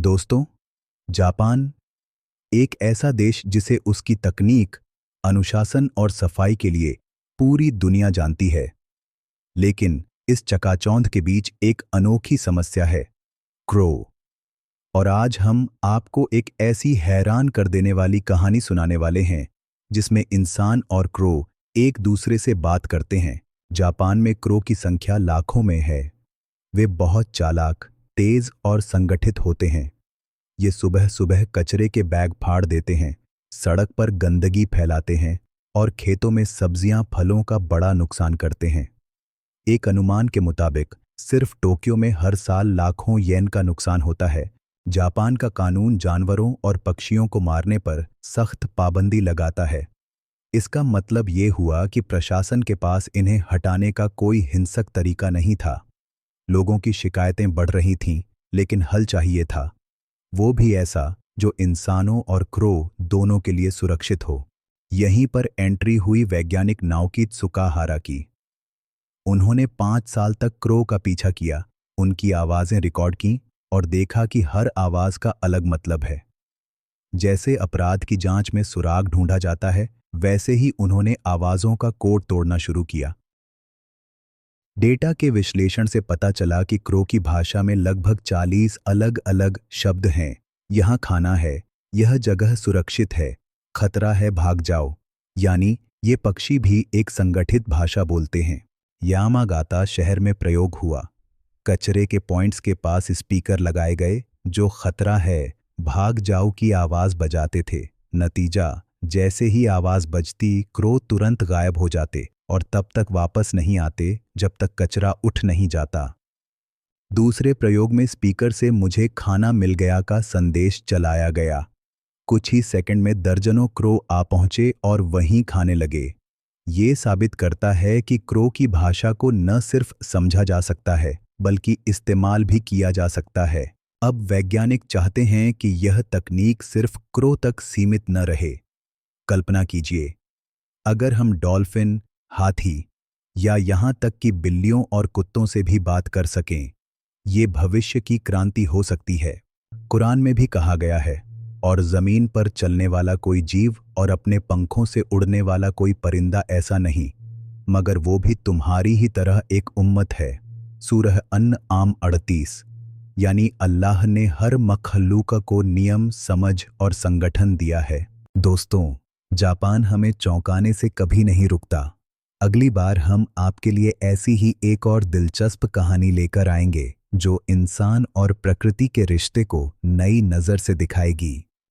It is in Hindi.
दोस्तों, जापान एक ऐसा देश जिसे उसकी तकनीक, अनुशासन और सफाई के लिए पूरी दुनिया जानती है। लेकिन इस चकाचौंध के बीच एक अनोखी समस्या है, क्रो। और आज हम आपको एक ऐसी हैरान कर देने वाली कहानी सुनाने वाले हैं जिसमें इंसान और क्रो एक दूसरे से बात करते हैं। जापान में क्रो की संख्या लाखों में है। वे बहुत चालाक, तेज और संगठित होते हैं। ये सुबह सुबह कचरे के बैग फाड़ देते हैं, सड़क पर गंदगी फैलाते हैं और खेतों में सब्जियां फलों का बड़ा नुकसान करते हैं। एक अनुमान के मुताबिक सिर्फ टोक्यो में हर साल लाखों येन का नुकसान होता है। जापान का कानून जानवरों और पक्षियों को मारने पर सख्त पाबंदी लगाता है। इसका मतलब ये हुआ कि प्रशासन के पास इन्हें हटाने का कोई हिंसक तरीका नहीं था। लोगों की शिकायतें बढ़ रही थीं, लेकिन हल चाहिए था, वो भी ऐसा जो इंसानों और क्रो दोनों के लिए सुरक्षित हो। यहीं पर एंट्री हुई वैज्ञानिक नाओकी त्सुकाहारा की। उन्होंने 5 साल तक क्रो का पीछा किया, उनकी आवाज़ें रिकॉर्ड की और देखा कि हर आवाज़ का अलग मतलब है। जैसे अपराध की जांच में सुराग ढूंढा जाता है, वैसे ही उन्होंने आवाज़ों का कोड तोड़ना शुरू किया। डेटा के विश्लेषण से पता चला कि क्रो की भाषा में लगभग 40 अलग अलग शब्द हैं। यहाँ खाना है, यह जगह सुरक्षित है, खतरा है, भाग जाओ। यानी ये पक्षी भी एक संगठित भाषा बोलते हैं। यामागाता शहर में प्रयोग हुआ। कचरे के पॉइंट्स के पास स्पीकर लगाए गए जो खतरा है, भाग जाओ की आवाज़ बजाते थे। नतीजा, जैसे ही आवाज़ बजती, क्रो तुरंत गायब हो जाते और तब तक वापस नहीं आते जब तक कचरा उठ नहीं जाता। दूसरे प्रयोग में स्पीकर से मुझे खाना मिल गया का संदेश चलाया गया। कुछ ही सेकंड में दर्जनों क्रो आ पहुंचे और वहीं खाने लगे। ये साबित करता है कि क्रो की भाषा को न सिर्फ समझा जा सकता है, बल्कि इस्तेमाल भी किया जा सकता है। अब वैज्ञानिक चाहते हैं कि यह तकनीक सिर्फ क्रो तक सीमित न रहे। कल्पना कीजिए, अगर हम डॉल्फिन, हाथी या यहाँ तक कि बिल्लियों और कुत्तों से भी बात कर सकें, ये भविष्य की क्रांति हो सकती है। कुरान में भी कहा गया है, और ज़मीन पर चलने वाला कोई जीव और अपने पंखों से उड़ने वाला कोई परिंदा ऐसा नहीं, मगर वो भी तुम्हारी ही तरह एक उम्मत है। सूरह अन-आम 38। यानी अल्लाह ने हर मखलूक को नियम, समझ और संगठन दिया है। दोस्तों, जापान हमें चौंकाने से कभी नहीं रुकता। अगली बार हम आपके लिए ऐसी ही एक और दिलचस्प कहानी लेकर आएंगे जो इंसान और प्रकृति के रिश्ते को नई नज़र से दिखाएगी।